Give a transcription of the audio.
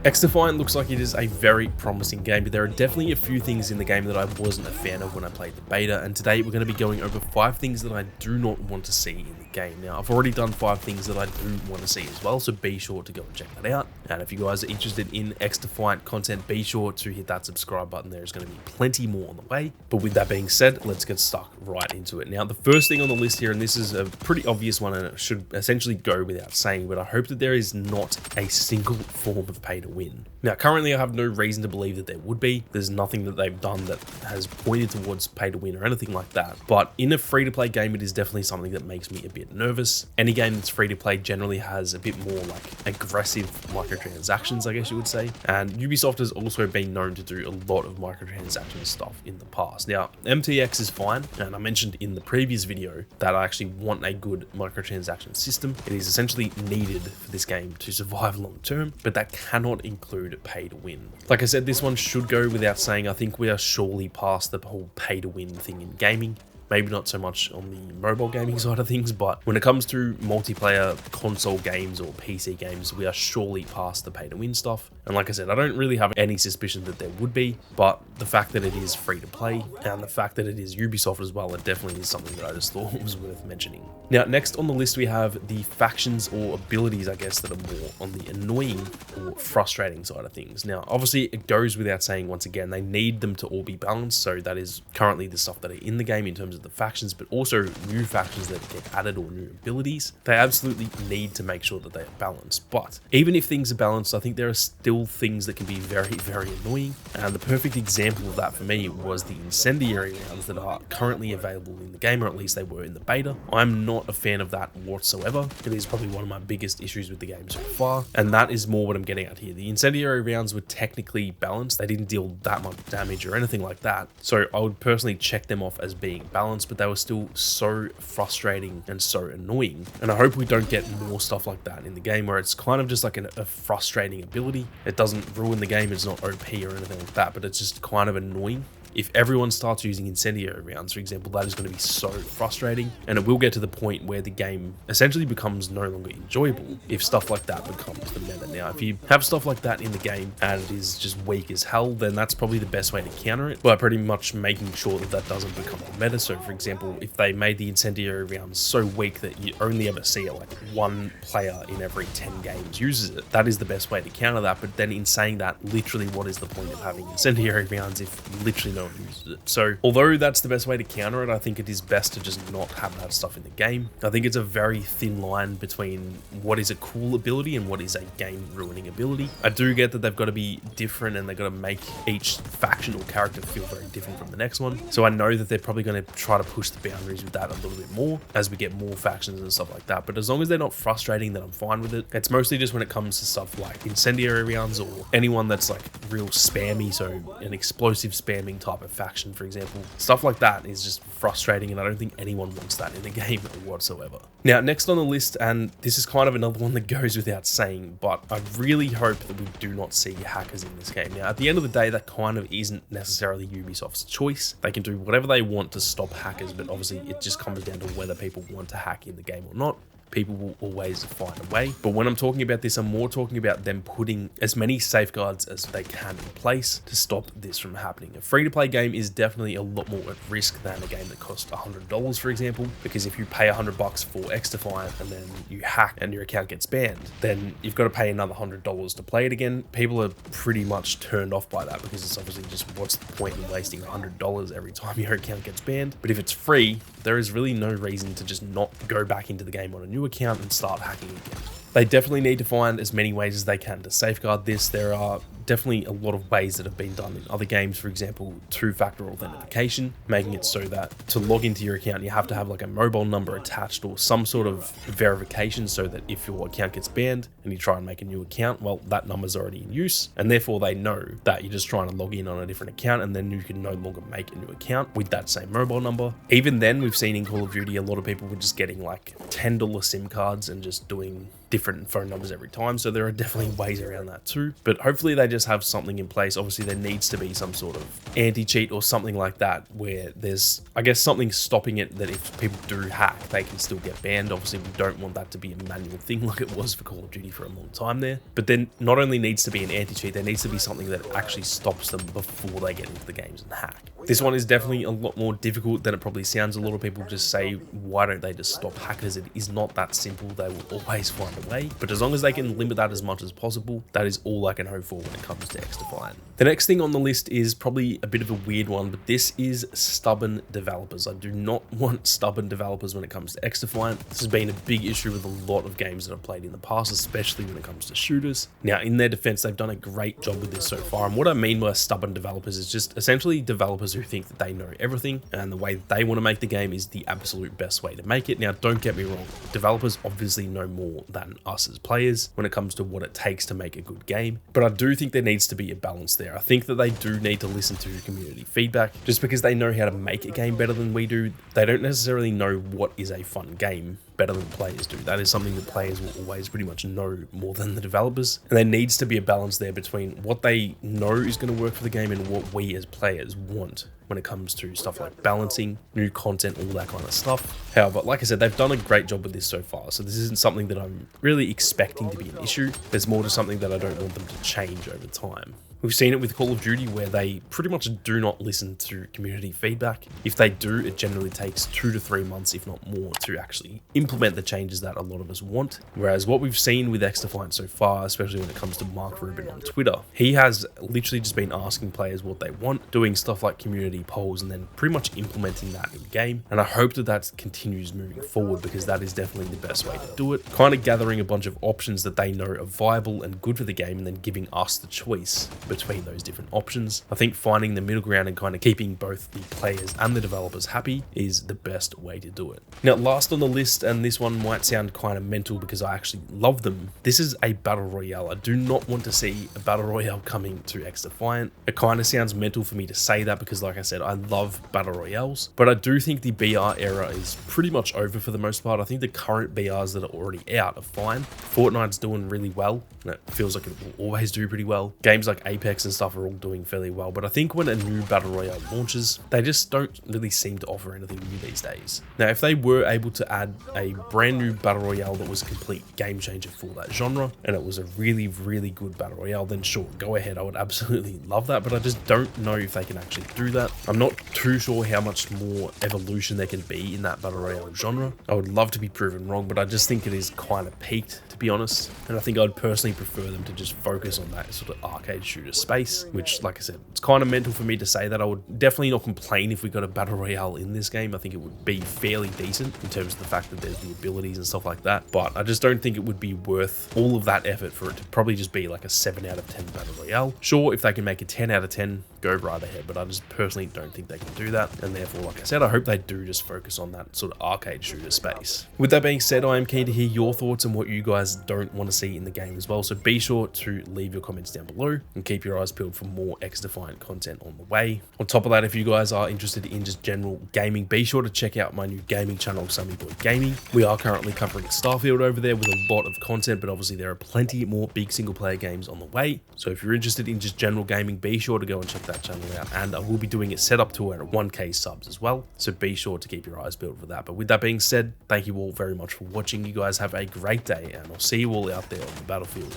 XDefiant looks like it is a very promising game, but there are definitely a few things in the game that I wasn't a fan of when I played the beta, and today we're going to be going over 5 things that I do not want to see in the game. Now, I've already done 5 things that I do want to see as well, so be sure to go and check that out. And if you guys are interested in XDefiant content, be sure to hit that subscribe button. There's going to be plenty more on the way. But with that being said, let's get stuck right into it. Now, the first thing on the list here, and this is a pretty obvious one, and it should essentially go without saying, but I hope that there is not a single form of pay to win. Now, currently I have no reason to believe that there would be. There's nothing that they've done that has pointed towards pay to win or anything like that. But in a free-to-play game, it is definitely something that makes me a bit nervous. Any game that's free-to-play generally has a bit more like aggressive microtransactions, I guess you would say. And Ubisoft has also been known to do a lot of microtransaction stuff in the past. Now, MTX is fine, and I mentioned in the previous video that I actually want a good microtransaction system. It is essentially needed for this game to survive long term, but that cannot include pay to win. Like I said, this one should go without saying. I think we are surely past the whole pay to win thing in gaming. Maybe not so much on the mobile gaming side of things, but when it comes to multiplayer console games or PC games, we are surely past the pay to win stuff. And like I said, I don't really have any suspicion that there would be, but the fact that it is free to play and the fact that it is Ubisoft as well, it definitely is something that I just thought was worth mentioning. Now, next on the list, we have the factions or abilities, I guess, that are more on the annoying or frustrating side of things. Now, obviously, it goes without saying, once again, they need them to all be balanced. So that is currently the stuff that are in the game in terms of the factions, but also new factions that get added or new abilities. They absolutely need to make sure that they are balanced. But even if things are balanced, I think there are still things that can be very, very annoying. And the perfect example of that for me was the incendiary rounds that are currently available in the game, or at least they were in the beta. I'm not a fan of that whatsoever. It is probably one of my biggest issues with the game so far, and that is more what I'm getting at here. The incendiary rounds were technically balanced. They didn't deal that much damage or anything like that, so I would personally check them off as being balanced, but they were still so frustrating and so annoying. And I hope we don't get more stuff like that in the game, where it's kind of just like a frustrating ability. It doesn't ruin the game, it's not OP or anything like that, but it's just kind of annoying. If everyone starts using incendiary rounds, for example, that is going to be so frustrating, and it will get to the point where the game essentially becomes no longer enjoyable if stuff like that becomes the meta. Now, if you have stuff like that in the game and it is just weak as hell, then that's probably the best way to counter it by pretty much making sure that that doesn't become the meta. So, for example, if they made the incendiary rounds so weak that you only ever see it, like one player in every 10 games uses it, that is the best way to counter that. But then in saying that, literally what is the point of having incendiary rounds if literally no one uses it? So although that's the best way to counter it, I think it is best to just not have that stuff in the game. I think it's a very thin line between what is a cool ability and what is a game ruining ability. I do get that they've got to be different and they've got to make each faction or character feel very different from the next one. So I know that they're probably going to try to push the boundaries with that a little bit more as we get more factions and stuff like that. But as long as they're not frustrating, then I'm fine with it. It's mostly just when it comes to stuff like incendiary rounds or anyone that's like real spammy, so an explosive spamming type of faction, for example. Stuff like that is just frustrating, and I don't think anyone wants that in the game whatsoever. Now, next on the list, and this is kind of another one that goes without saying, but I really hope that we do not see hackers in this game. Now, at the end of the day, that kind of isn't necessarily Ubisoft's choice. They can do whatever they want to stop hackers, but obviously it just comes down to whether people want to hack in the game or not. People will always find a way. But when I'm talking about this, I'm more talking about them putting as many safeguards as they can in place to stop this from happening. A free-to-play game is definitely a lot more at risk than a game that costs $100, for example, because if you pay $100 for XDefiant and then you hack and your account gets banned, then you've got to pay another $100 to play it again. People are pretty much turned off by that because it's obviously just, what's the point in wasting $100 every time your account gets banned? But if it's free, there is really no reason to just not go back into the game on a new account and start hacking again. They definitely need to find as many ways as they can to safeguard this. There are definitely a lot of ways that have been done in other games, for example, two-factor authentication, making it so that to log into your account, you have to have like a mobile number attached or some sort of verification so that if your account gets banned and you try and make a new account, well, that number's already in use, and therefore they know that you're just trying to log in on a different account, and then you can no longer make a new account with that same mobile number. Even then, we've seen in Call of Duty, a lot of people were just getting like $10 SIM cards and just doing different phone numbers every time, so there are definitely ways around that too. But hopefully they just have something in place. Obviously there needs to be some sort of anti-cheat or something like that, where there's, I guess, something stopping it, that if people do hack, they can still get banned. Obviously we don't want that to be a manual thing like it was for Call of Duty for a long time there. But then not only needs to be an anti-cheat, there needs to be something that actually stops them before they get into the games and hack. This one is definitely a lot more difficult than it probably sounds. A lot of people just say, why don't they just stop hackers? It is not that simple. They will always find a way. But as long as they can limit that as much as possible, that is all I can hope for when it comes to XDefiant. The next thing on the list is probably a bit of a weird one, but this is stubborn developers. I do not want stubborn developers when it comes to XDefiant. This has been a big issue with a lot of games that I've played in the past, especially when it comes to shooters. Now, in their defense, they've done a great job with this so far. And what I mean by stubborn developers is just essentially developers who think that they know everything and the way that they want to make the game is the absolute best way to make it. Now, don't get me wrong. Developers obviously know more than us as players when it comes to what it takes to make a good game. But I do think there needs to be a balance there. I think that they do need to listen to community feedback. Just because they know how to make a game better than we do, they don't necessarily know what is a fun game better than players do. That is something that players will always pretty much know more than the developers. And there needs to be a balance there between what they know is going to work for the game and what we as players want when it comes to stuff like balancing, new content, all that kind of stuff. However, like I said, they've done a great job with this so far, so this isn't something that I'm really expecting to be an issue. There's more to something that I don't want them to change over time. We've seen it with Call of Duty where they pretty much do not listen to community feedback. If they do, it generally takes 2 to 3 months, if not more, to actually implement the changes that a lot of us want. Whereas what we've seen with XDefiant so far, especially when it comes to Mark Rubin on Twitter, he has literally just been asking players what they want, doing stuff like community polls, and then pretty much implementing that in game. And I hope that that continues moving forward, because that is definitely the best way to do it. Kind of gathering a bunch of options that they know are viable and good for the game, and then giving us the choice between those different options. I think finding the middle ground and kind of keeping both the players and the developers happy is the best way to do it. Now, last on the list, and this one might sound kind of mental because I actually love them, this is a battle royale. I do not want to see a battle royale coming to XDefiant. It kind of sounds mental for me to say that because, like I said, I love battle royales, but I do think the BR era is pretty much over for the most part. I think the current BRs that are already out are fine. Fortnite's doing really well, and it feels like it will always do pretty well. Games like Apex and stuff are all doing fairly well, but I think when a new battle royale launches, they just don't really seem to offer anything new these days. Now, if they were able to add a brand new battle royale that was a complete game changer for that genre, and it was a really, really good battle royale, then sure, go ahead. I would absolutely love that, but I just don't know if they can actually do that. I'm not too sure how much more evolution there can be in that battle royale genre. I would love to be proven wrong, but I just think it is kind of peaked, to be honest. And I think I'd personally prefer them to just focus on that sort of arcade shooter space, which, like I said, it's kind of mental for me to say that. I would definitely not complain if we got a battle royale in this game. I think it would be fairly decent in terms of the fact that there's the abilities and stuff like that, but I just don't think it would be worth all of that effort for it to probably just be like a 7 out of 10 battle royale. Sure, if they can make a 10 out of 10, go right ahead, but I just personally don't think they can do that, and therefore, like I said, I hope they do just focus on that sort of arcade shooter space. With that being said, I am keen to hear your thoughts on what you guys don't want to see in the game as well, so be sure to leave your comments down below and keep your eyes peeled for more XDefiant content on the way. On top of that, if you guys are interested in just general gaming, be sure to check out my new gaming channel, Sammy Boy Gaming. We are currently covering Starfield over there with a lot of content, but obviously there are plenty more big single player games on the way. So if you're interested in just general gaming, be sure to go and check that channel out, and I will be doing it set up to our 1K subs as well, so be sure to keep your eyes peeled for that. But with that being said, thank you all very much for watching. You guys have a great day, and I'll see you all out there on the battlefield.